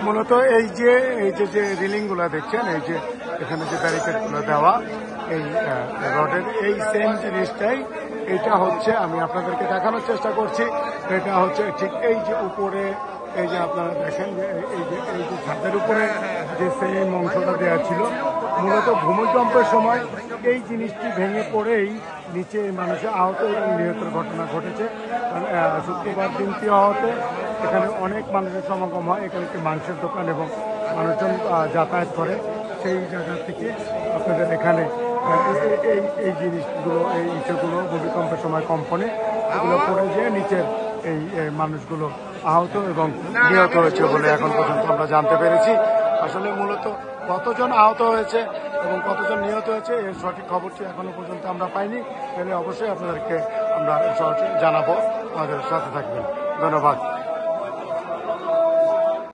মূলত এই যে রিলিং গুলা দেখছেন, এই যে এখানে যে ব্যারিকেড গুলো দেওয়া, এই রডের এই সেম জিনিসটাই, এটা হচ্ছে আমি আপনাদেরকে দেখানোর চেষ্টা করছি। এটা হচ্ছে ঠিক এই যে উপরে, এই যে আপনারা দেখেন যে এই যে ছাদের উপরে যে সেম অংশটা দেওয়া ছিল, মূলত ভূমিকম্পের সময় এই জিনিসটি ভেঙে পড়েই নিচে মানুষের আহত এবং নিহতের ঘটনা ঘটেছে। শুক্রবার দিনটি হওয়াতে এখানে অনেক মানুষের সমাগম হয়। এখানে একটি মাংসের দোকান এবং মানুষজন যাতায়াত করে। সেই জায়গা থেকে আপনাদের এখানে এই জিনিসগুলো, এই ইটেগুলো ভূমিকম্পের সময় কম্পনে এগুলো পড়ে যেয়ে নিচের এই মানুষগুলো আহত এবং নিহত হয়েছে বলে এখন পর্যন্ত আমরা জানতে পেরেছি। আসলে মূলত কতজন আহত হয়েছে এবং কতজন নিহত হয়েছে এর সঠিক খবরটি এখনো পর্যন্ত আমরা পাইনি। তাহলে অবশ্যই আপনাদেরকে আমরা জানাবো, আমাদের সাথে থাকবেন। ধন্যবাদ।